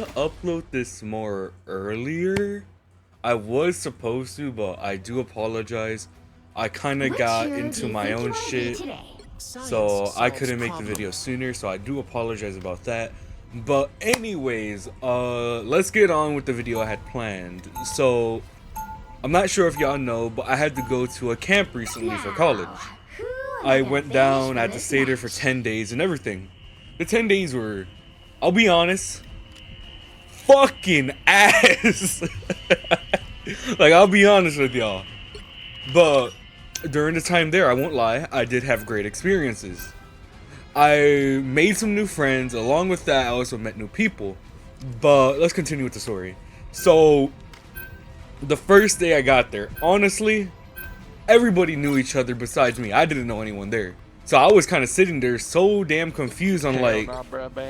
to upload this more earlier. I was supposed to, but I do apologize. I kind of got into my own shit, so I couldn't make the video sooner, so I do apologize about that. But anyways, let's get on with the video I had planned. So, I'm not sure if y'all know, but I had to go to a camp recently for college. I went down, I had to stay there for 10 days and everything. The 10 days were, I'll be honest, fucking ass. Like, I'll be honest with y'all. But during the time there, I won't lie, I did have great experiences. I made some new friends. Along with that, I also met new people. But let's continue with the story. So, the first day I got there, honestly, everybody knew each other besides me. I didn't know anyone there. So I was kind of sitting there so damn confused on like,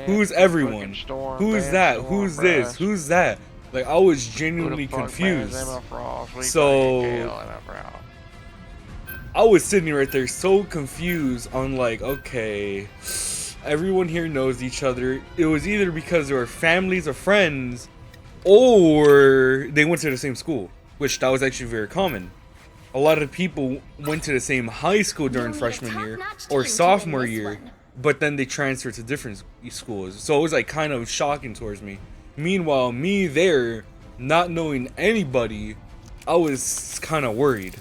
who's everyone? Who's that? Who's this? Who's that? Like, I was genuinely confused. So I was sitting right there so confused on like, okay, everyone here knows each other. It was either because they were families or friends, or they went to the same school, which that was actually very common. A lot of people went to the same high school during freshman year or sophomore year, but then they transferred to different schools. So it was like kind of shocking towards me. Meanwhile, me there, not knowing anybody, I was kind of worried.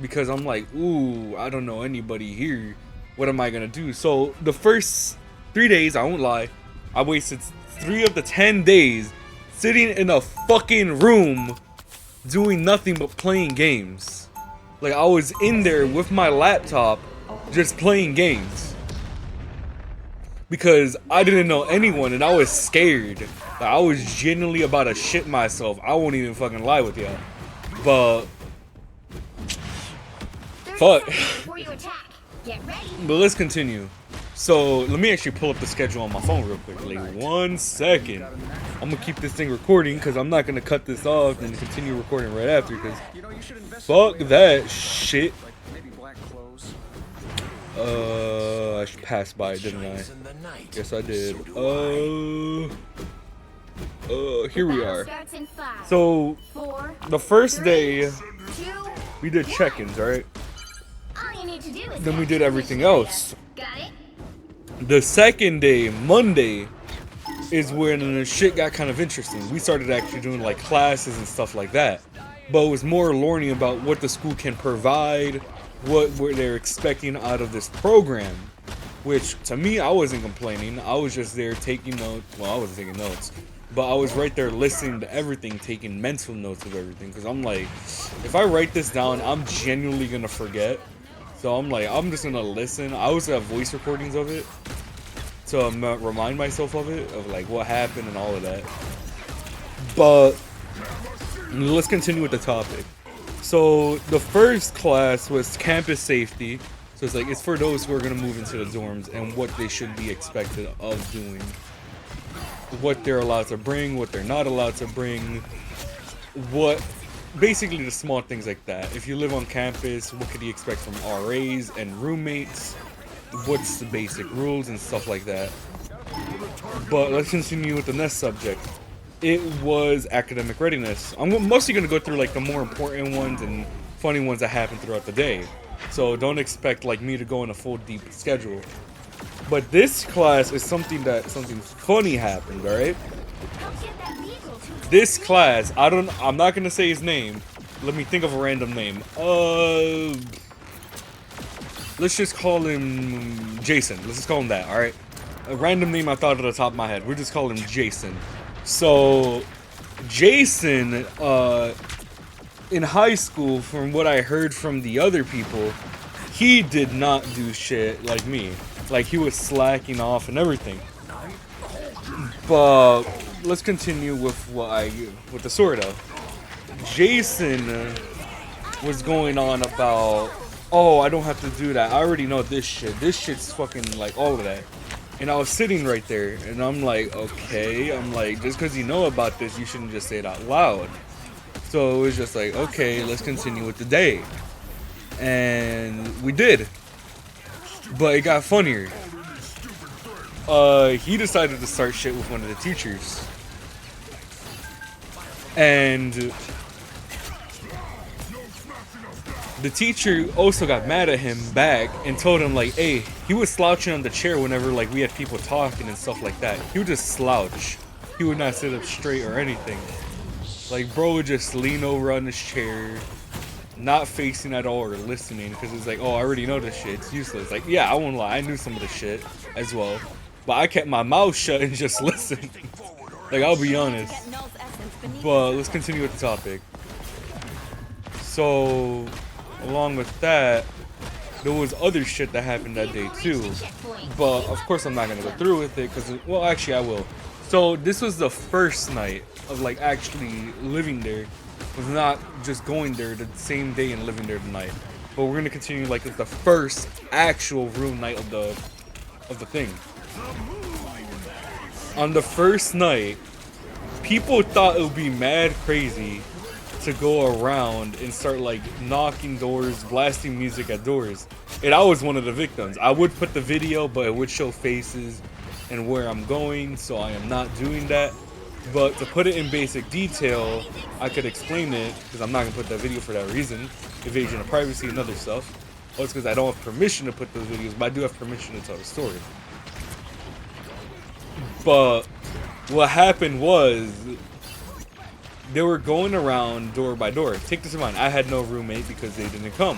Because I'm like, ooh, I don't know anybody here. What am I gonna do? So the first 3 days, I won't lie, I wasted 3 of the 10 days sitting in a fucking room doing nothing but playing games. Like, I was in there with my laptop just playing games because I didn't know anyone and I was scared. Like, I was genuinely about to shit myself. I won't even fucking lie with y'all. But fuck. But let's continue. So let me actually pull up the schedule on my phone real quick. Like, 1 second. I'm gonna keep this thing recording because I'm not gonna cut this off and continue recording right after because fuck that shit. I passed by it, didn't I? Yes, I did. Here we are. So the first day we did check-ins, right? Then we did everything else. The second day, Monday, is when the shit got kind of interesting. We started actually doing like classes and stuff like that. But it was more learning about what the school can provide, what they're expecting out of this program. Which, to me, I wasn't complaining. I was just there taking notes. Well, I wasn't taking notes. But I was right there listening to everything, taking mental notes of everything. Because I'm like, if I write this down, I'm genuinely going to forget. So I'm like, I'm just gonna listen. I also have voice recordings of it to remind myself of it, of like what happened and all of that. But let's continue with the topic. So the first class was campus safety. So it's like, it's for those who are gonna move into the dorms and what they should be expected of doing. What they're allowed to bring, what they're not allowed to bring, basically the small things like that. If you live on campus, what could you expect from RAs and roommates? What's the basic rules and stuff like that. But let's continue with the next subject. It was academic readiness. I'm mostly going to go through like the more important ones and funny ones that happen throughout the day. So don't expect like me to go in a full deep schedule. But this class is something funny happened, alright? This class, I'm not gonna say his name. Let me think of a random name. Let's just call him Jason. Let's just call him that, alright? A random name I thought at the top of my head. We'll just call him Jason. So, Jason, in high school, from what I heard from the other people, he did not do shit like me. Like, he was slacking off and everything. But let's continue with the story though. Jason was going on about, oh, I don't have to do that. I already know this shit. This shit's fucking like all of that. And I was sitting right there, and I'm like, okay. I'm like, just because you know about this, you shouldn't just say it out loud. So it was just like, okay, let's continue with the day. And we did. But it got funnier. He decided to start shit with one of the teachers. And the teacher also got mad at him back and told him like, hey, he was slouching on the chair whenever like we had people talking and stuff like that. He would just slouch. He would not sit up straight or anything. Like, bro would just lean over on his chair, not facing at all or listening, because it's like, oh, I already know this shit. It's useless. Like, yeah, I won't lie. I knew some of the shit as well. But I kept my mouth shut and just listened. Like, I'll be honest. But let's continue with the topic. So, along with that, there was other shit that happened that day too. But, of course, I'm not going to go through with it, because, well, actually, I will. So, this was the first night of, like, actually living there. Was not just going there the same day and living there the night. But we're going to continue, like, with the first actual real night of the thing. On the first night, people thought it would be mad crazy to go around and start like knocking doors, blasting music at doors. And I was one of the victims. I would put the video, but it would show faces and where I'm going, so I am not doing that. But to put it in basic detail, I could explain it, because I'm not going to put that video for that reason. Invasion of privacy and other stuff. Well, it's because I don't have permission to put those videos, but I do have permission to tell the story. But what happened was, they were going around door by door. Take this in mind, I had no roommate because they didn't come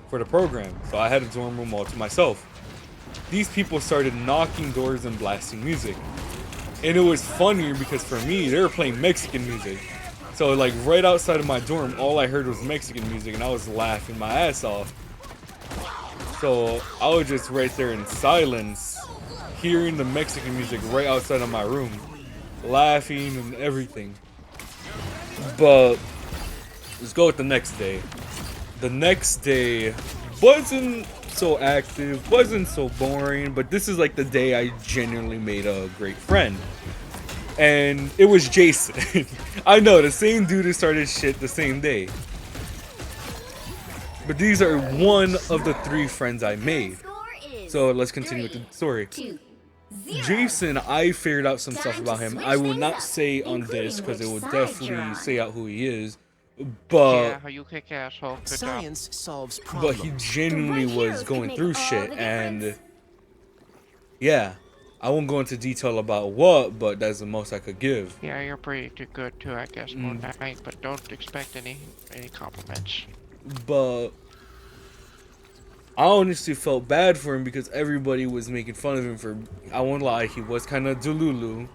for the program. So I had a dorm room all to myself. These people started knocking doors and blasting music. And it was funnier because for me, they were playing Mexican music. So like right outside of my dorm, all I heard was Mexican music and I was laughing my ass off. So I was just right there in silence, hearing the Mexican music right outside of my room, laughing and everything. But let's go with the next day. The next day wasn't so active, wasn't so boring, but this is like the day I genuinely made a great friend. And it was Jason. I know, the same dude who started shit the same day. But these are one of the 3 friends I made. So let's continue with the story. Jason, I figured out some stuff about him. I will not say on this because it will definitely say out who he is. But yeah, you kick asshole. Good Science job. solves problems. But he genuinely was going through shit, and yeah, I won't go into detail about what, but that's the most I could give. Yeah, you're pretty good too, I guess, more night, but don't expect any compliments. But I honestly felt bad for him because everybody was making fun of him for, I won't lie, he was kind of delulu,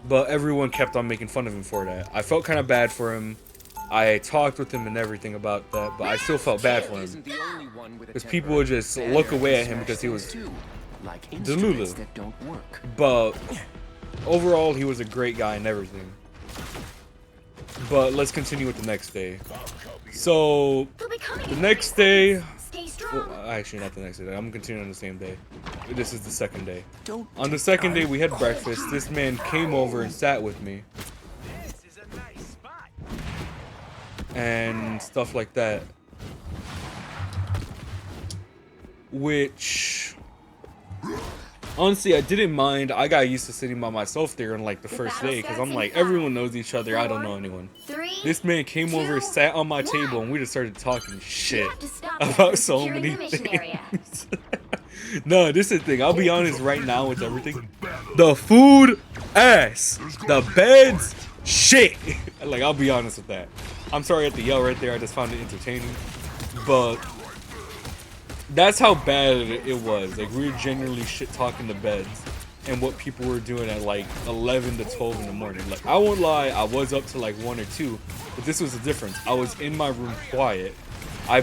but everyone kept on making fun of him for that. I felt kind of bad for him. I talked with him and everything about that, but I still felt bad for him. Because people would just look away at him because he was delulu. But overall, he was a great guy and everything. But let's continue with the next day. So, the next day... Well, actually, not the next day. I'm continuing on the same day. This is the second day. On the second day, we had breakfast. This man came over and sat with me. And stuff like that. Which... honestly, I didn't mind. I got used to sitting by myself there on like the first day. Because I'm like, everyone knows each other. I don't know anyone. This man came over, sat on my table, and we just started talking shit about so many things. No, this is the thing. I'll be honest right now with everything. The food, ass. The beds, shit. Like, I'll be honest with that. I'm sorry I had to yell right there. I just found it entertaining. But that's how bad it was. Like, we were genuinely shit talking the beds and what people were doing at like 11 to 12 in the morning. Like, I won't lie, I was up to like 1 or 2, but this was the difference. I was in my room quiet. I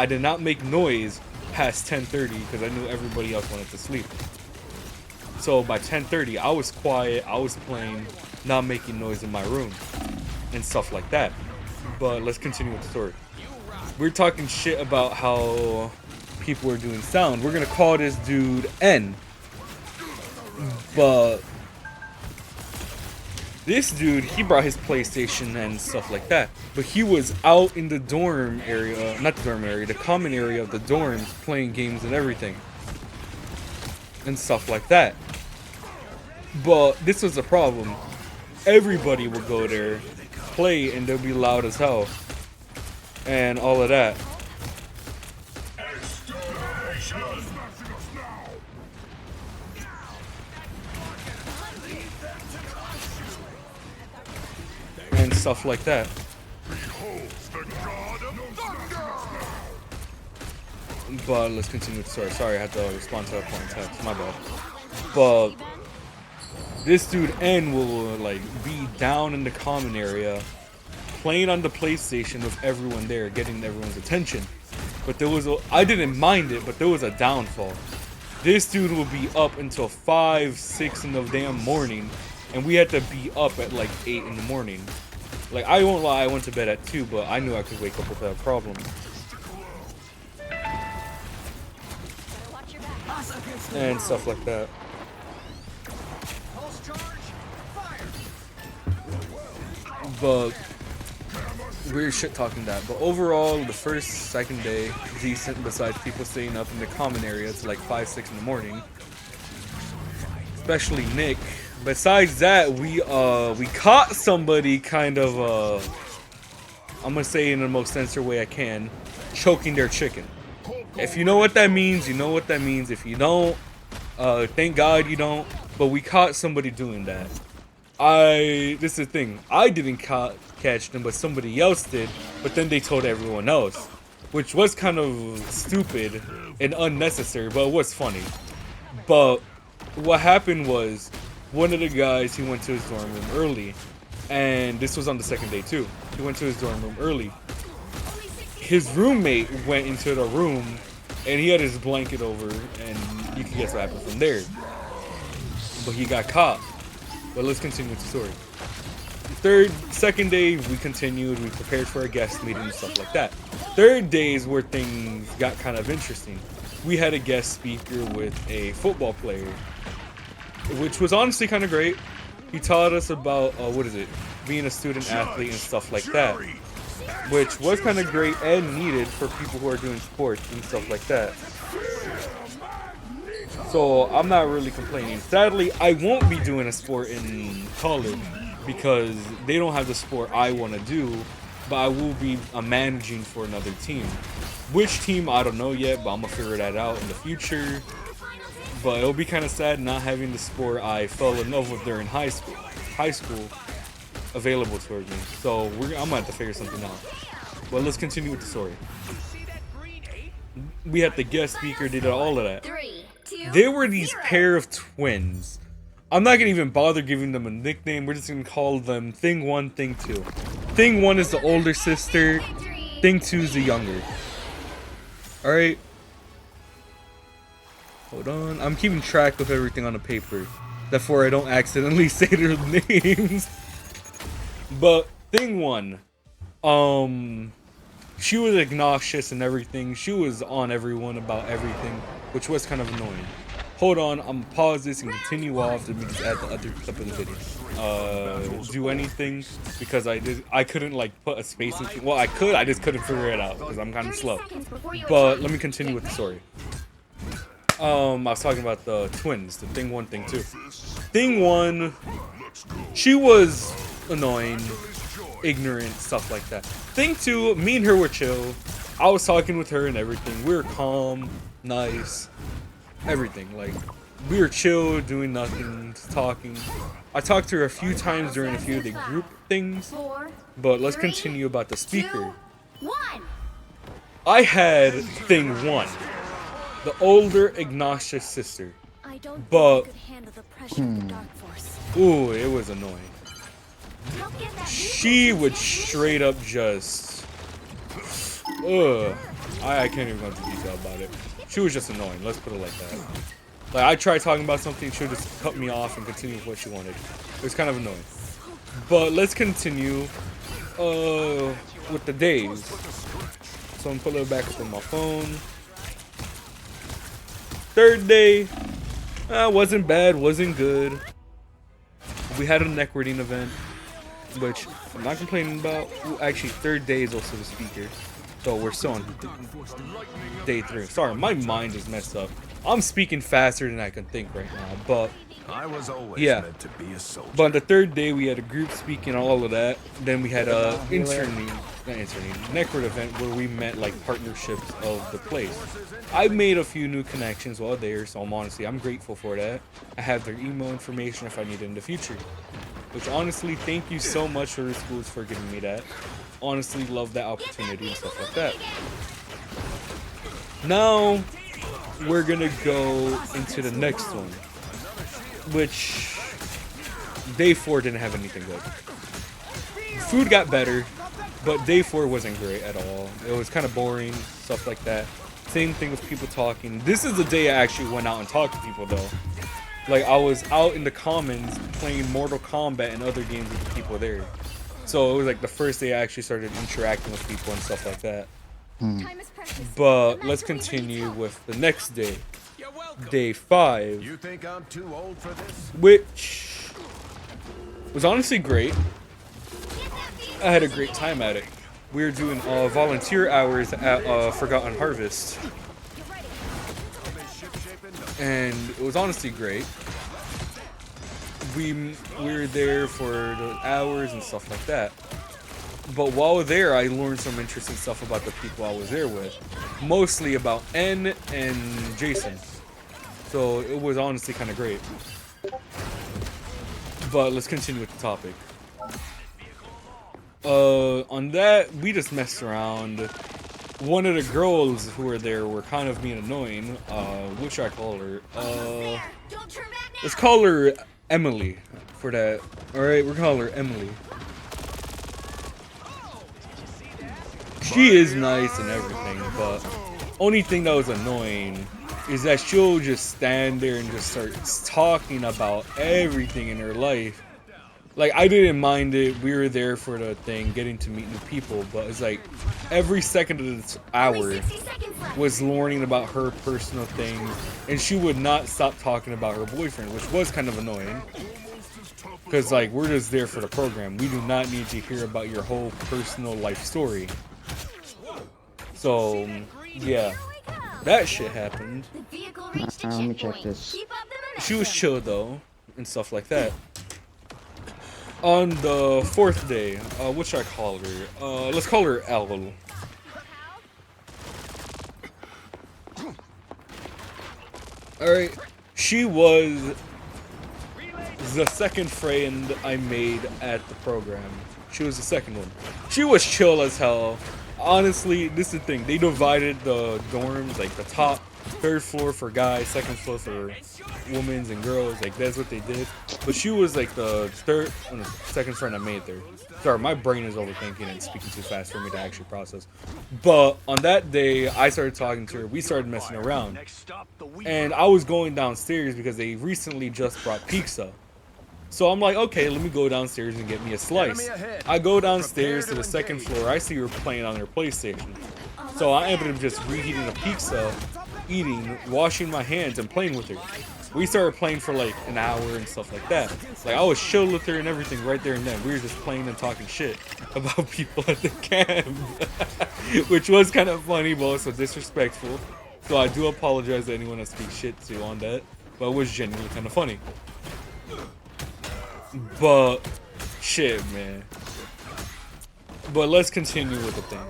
did not make noise past 10:30 because I knew everybody else wanted to sleep. So by 10:30, I was quiet, I was playing, not making noise in my room and stuff like that. But let's continue with the story. We're talking shit about how people were doing sound. We're gonna call this dude N. But this dude, he brought his PlayStation and stuff like that. But he was out in the dorm area, not the dorm area, the common area of the dorms, playing games and everything. And stuff like that. But this was a problem. Everybody would go there play and they'll be loud as hell and all of that. And stuff like that. But let's continue with the story. Sorry, I had to respond to that point in text. My bad. But this dude N will like be down in the common area, playing on the PlayStation with everyone there, getting everyone's attention. But there was I didn't mind it, but there was a downfall. This dude will be up until 5, 6 in the damn morning, and we had to be up at like 8 in the morning. Like, I won't lie, I went to bed at 2, but I knew I could wake up with that problem. And stuff like that. But weird shit talking that. But overall, the first, second day, decent besides people staying up in the common area to like 5, 6 in the morning. Especially Nick. Besides that, we caught somebody kind of I'm gonna say in the most censored way I can, choking their chicken. If you know what that means, you know what that means. If you don't, thank God you don't. But we caught somebody doing that. This is the thing. I didn't catch them, but somebody else did. But then they told everyone else, which was kind of stupid and unnecessary, but it was funny. But what happened was, one of the guys, he went to his dorm room early, and this was on the second day too. He went to his dorm room early. His roommate went into the room, and he had his blanket over, and you can guess what happened from there. But he got caught. But let's continue with the story. Second day, we continued. We prepared for a guest meeting and stuff like that. Third day is where things got kind of interesting. We had a guest speaker with a football player, which was honestly kind of great. He taught us about, being a student athlete and stuff like that, which was kind of great and needed for people who are doing sports and stuff like that. So I'm not really complaining. Sadly, I won't be doing a sport in college because they don't have the sport I want to do, but I will be managing for another team. Which team, I don't know yet, but I'm going to figure that out in the future. But it'll be kind of sad not having the sport I fell in love with during high school available towards me. So I'm going to have to figure something out. But let's continue with the story. We had the guest speaker, did all of that. There were these pair of twins. I'm not going to even bother giving them a nickname. We're just going to call them Thing 1, Thing 2. Thing 1 is the older sister. Thing 2 is the younger. Alright. Hold on. I'm keeping track of everything on the paper. Therefore, I don't accidentally say their names. But Thing 1. She was obnoxious and everything. She was on everyone about everything, which was kind of annoying. Hold on, I'm gonna pause this and continue off. Let me just add the other clip of the video. Do anything because I couldn't like put a space in. Well, I could, I just couldn't figure it out because I'm kind of slow. But let me continue with the story. I was talking about the twins, the Thing 1, Thing 2. Thing 1, she was annoying, ignorant, stuff like that. Thing 2, me and her were chill. I was talking with her and everything. We were calm, nice, everything. Like, we were chill, doing nothing, talking. I talked to her a few times during a few of the group things. But let's continue about the speaker. I had Thing 1, the older obnoxious sister. But ooh, it was annoying. She would straight up just I can't even go into detail about it. She was just annoying, let's put it like that. Like, I tried talking about something, she would just cut me off and continue with what she wanted. It was kind of annoying. But let's continue with the days. So I'm pulling it back up on my phone. Third day, wasn't bad, wasn't good. We had a neck reading event, which I'm not complaining about. Actually, third day is also the speaker. So we're still on day 3. Sorry, my mind is messed up. I'm speaking faster than I can think right now, but I was always yeah. meant to be a soldier. But on the third day, we had a group speaking all of that. Then we had a Necrod event where we met like partnerships of the place. I made a few new connections while there, so I'm grateful for that. I have their email information if I need it in the future. Which honestly, thank you so much for the schools for giving me that. Honestly, love that opportunity and stuff like that. Now, we're gonna go into the next one, which day 4 didn't have anything good. Food got better, but day 4 wasn't great at all. It was kind of boring, stuff like that. Same thing with people talking. This is the day I actually went out and talked to people though. Like I was out in the commons playing Mortal Kombat and other games with the people there. So it was like the first day I actually started interacting with people and stuff like that. But let's continue with the next day. Day 5. You think I'm too old for this? Which was honestly great. I had a great time at it. We were doing volunteer hours at Forgotten Harvest. And it was honestly great. We were there for the hours and stuff like that. But while there, I learned some interesting stuff about the people I was there with. Mostly about N and Jason. So it was honestly kind of great. But let's continue with the topic. On that, we just messed around. One of the girls who were there were kind of being annoying. What should I call her? Let's call her Emily for that. Alright, we're calling her Emily. She is nice and everything, but only thing that was annoying is that she'll just stand there and just start talking about everything in her life. Like, I didn't mind it. We were there for the thing, getting to meet new people, but it's like every second of this hour was learning about her personal things, and she would not stop talking about her boyfriend, which was kind of annoying. Because, like, we're just there for the program. We do not need to hear about your whole personal life story. So, yeah. That shit happened. Let me check this. She was chill, though, and stuff like that. On the 4th day, what should I call her? Let's call her L. Alright, she was the second friend I made at the program. She was the second one. She was chill as hell. Honestly, this is the thing. They divided the dorms, like the top 3rd floor for guys, 2nd floor for women's and girls. Like that's what they did. But she was like the second friend I made there. Sorry, my brain is overthinking and speaking too fast for me to actually process. But on that day, I started talking to her. We started messing around. And I was going downstairs because they recently just brought pizza. So I'm like, okay, let me go downstairs and get me a slice. I go downstairs to the 2nd floor. I see her playing on her PlayStation. So I ended up just reheating a pizza, eating, washing my hands, and playing with her. We started playing for like an hour and stuff like that. Like I was chill with her and everything right there and then. We were just playing and talking shit about people at the camp. Which was kind of funny, but also disrespectful. So I do apologize to anyone that speaks shit to on that. But it was genuinely kind of funny. But shit, man. But let's continue with the thing.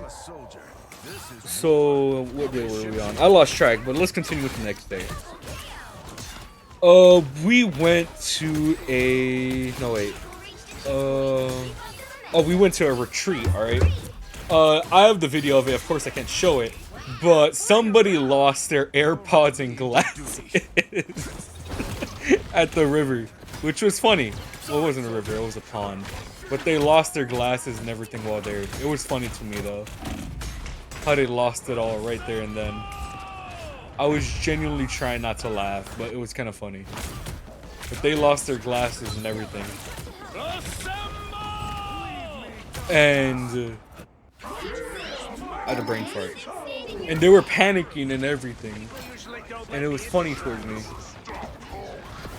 So what day were we on? I lost track, but let's continue with the next day. We went to a we went to a retreat, alright? I have the video of it, of course I can't show it, but somebody lost their AirPods and glasses at the river, which was funny. Well, it wasn't a river, it was a pond. But they lost their glasses and everything while there. It was funny to me though. How they lost it all right there and then. I was genuinely trying not to laugh, but it was kind of funny. But they lost their glasses and everything. And I had a brain fart. And they were panicking and everything. And it was funny towards me.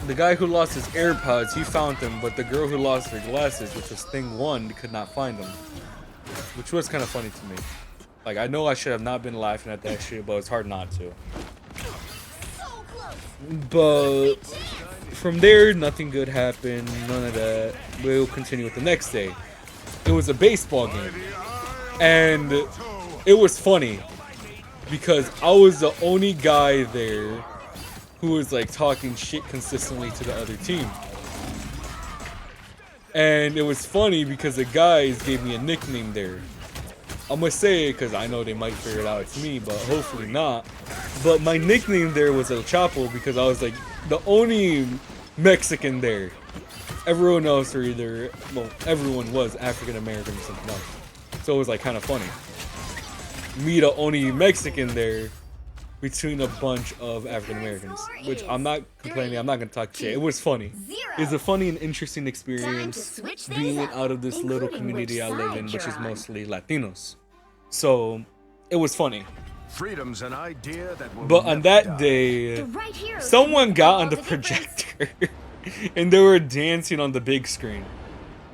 The guy who lost his AirPods, he found them, but the girl who lost her glasses, which was thing 1, could not find them. Which was kind of funny to me. Like, I know I should have not been laughing at that shit, but it's hard not to. But from there, nothing good happened. None of that. We'll continue with the next day. It was a baseball game, and it was funny because I was the only guy there who was like talking shit consistently to the other team. And it was funny because the guys gave me a nickname there. I'm gonna say it because I know they might figure it out it's me, but hopefully not. But my nickname there was El Chapo because I was like the only Mexican there. Everyone else were either, well, everyone was African American or something else. So it was like kind of funny. Me, the only Mexican there between a bunch of African Americans. Which I'm not complaining, I'm not gonna talk shit. It was funny. It's a funny and interesting experience being out of this little community I live in, which is mostly Latinos. So it was funny. Freedom's an idea that will But on never that die. day, someone got on the projector and they were dancing on the big screen.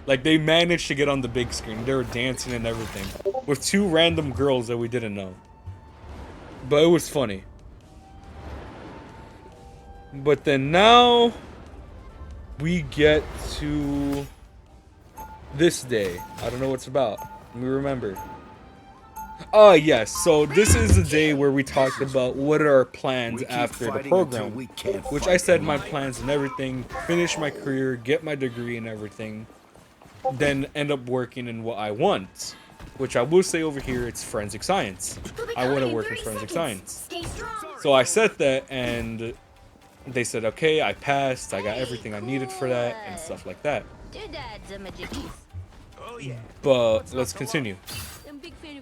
Like they managed to get on the big screen. They were dancing and everything with two random girls that we didn't know. But it was funny. But then now we get to this day. I don't know what it's about. Let me remember. Oh yes, so this is the day where we talked about what are our plans after the program. Which I said my plans and everything, finish my career, get my degree and everything, then end up working in what I want. Which I will say over here, it's forensic science. I want to work in forensic science. So I said that and they said, okay, I passed, I got everything I needed for that and stuff like that. But let's continue.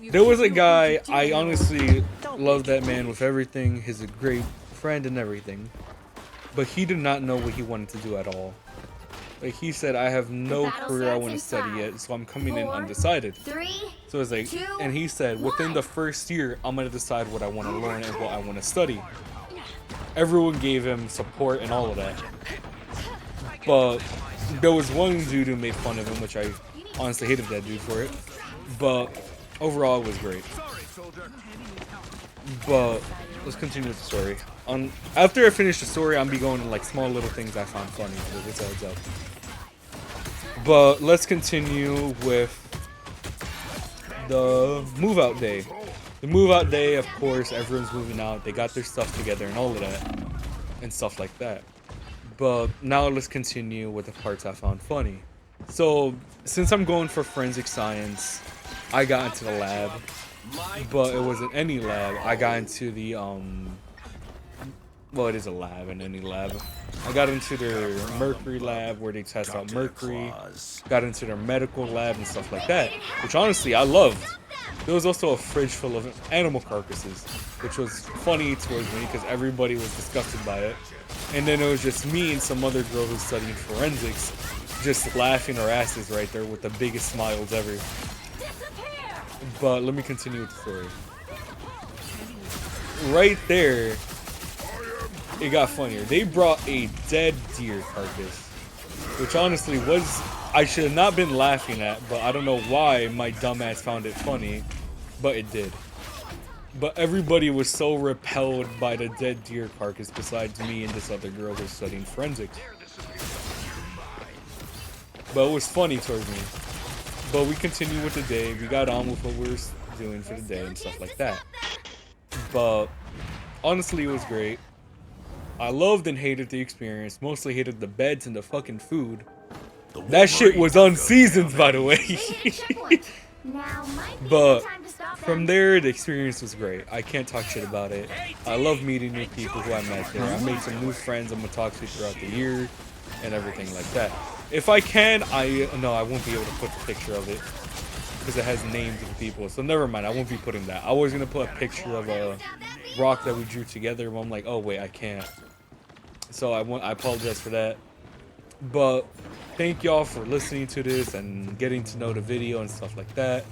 There was a guy, I honestly love that man with everything. He's a great friend and everything. But he did not know what he wanted to do at all. Like he said, I have no career I want to study yet, so I'm coming in undecided. So it's like, and he said, within the first year, I'm going to decide what I want to learn and what I want to study. Everyone gave him support and all of that. But there was one dude who made fun of him, which I honestly hated that dude for it. But overall, it was great. But let's continue with the story. After I finish the story, I'll be going to like small little things I found funny. So this adds up. But let's continue with the move out day. The move out day, of course, everyone's moving out. They got their stuff together and all of that and stuff like that. But now let's continue with the parts I found funny. So since I'm going for forensic science, I got into the lab, but it wasn't any lab. I got into the well, it is a lab in any lab. I got into their mercury lab where they test out mercury. Got into their medical lab and stuff like that, which honestly I loved. There was also a fridge full of animal carcasses, which was funny towards me because everybody was disgusted by it. And then it was just me and some other girl who's studying forensics, just laughing our asses right there with the biggest smiles ever. But let me continue with the story. Right there, it got funnier. They brought a dead deer carcass, which honestly was, I should have not been laughing at, but I don't know why my dumbass found it funny, but it did. But everybody was so repelled by the dead deer carcass besides me and this other girl who was studying forensics. But it was funny towards me. But we continued with the day. We got on with what we were doing for the day and stuff like that. But honestly, it was great. I loved and hated the experience. Mostly hated the beds and the fucking food. That shit was unseasoned, by the way. But from there, the experience was great. I can't talk shit about it. I love meeting new people who I met there. I made some new friends I'm gonna talk to throughout the year and everything like that. If I can, no, I won't be able to put the picture of it because it has names of people. So never mind, I won't be putting that. I was gonna put a picture of a rock that we drew together, but I'm like, oh wait, I can't. So I apologize for that. But thank y'all for listening to this and getting to know the video and stuff like that.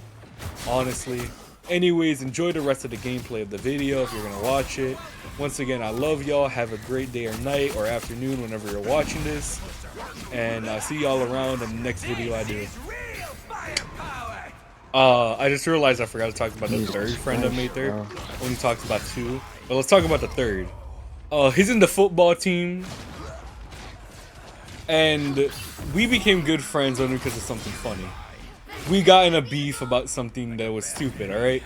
Honestly. Anyways, enjoy the rest of the gameplay of the video if you're gonna watch it. Once again, I love y'all. Have a great day or night or afternoon whenever you're watching this. And I'll see y'all around in the next video I do. I just realized I forgot to talk about the third friend I made there. I only talked about two. But let's talk about the third. He's in the football team, and we became good friends only because of something funny. We got in a beef about something that was stupid, alright?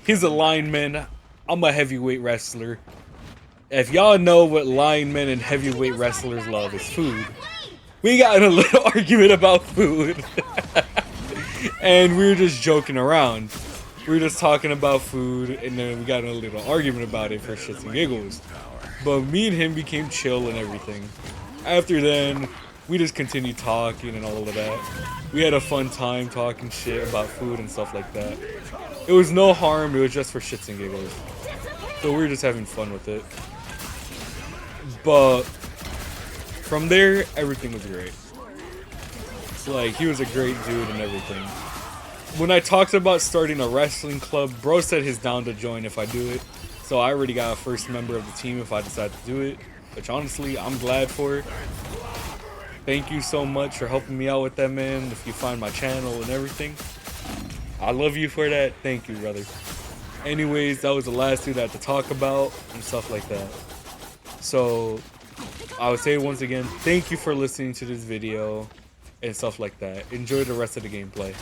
He's a lineman. I'm a heavyweight wrestler. If y'all know what linemen and heavyweight wrestlers love, is food. We got in a little argument about food. And we were just joking around. We were just talking about food, and then we got in a little argument about it for shits and giggles. But me and him became chill and everything. After then, we just continued talking and all of that. We had a fun time talking shit about food and stuff like that. It was no harm, it was just for shits and giggles. So we were just having fun with it. But from there, everything was great. Like, he was a great dude and everything. When I talked about starting a wrestling club, bro said he's down to join if I do it. So I already got a first member of the team if I decide to do it. Which honestly, I'm glad for it. Thank you so much for helping me out with that, man. If you find my channel and everything, I love you for that. Thank you, brother. Anyways, that was the last dude I had to talk about and stuff like that. So I would say once again, thank you for listening to this video and stuff like that. Enjoy the rest of the gameplay.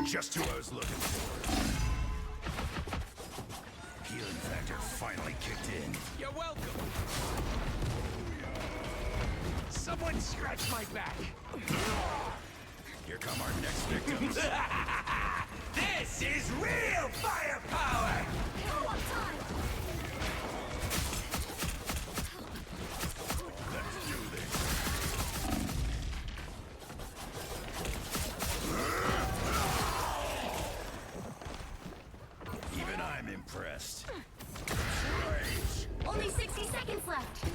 Just who I was looking for. Healing factor finally kicked in. You're welcome. Someone scratch my back. Here come our next victims. This is real firepower. Let's do this. Even I'm impressed. Only 60 seconds left.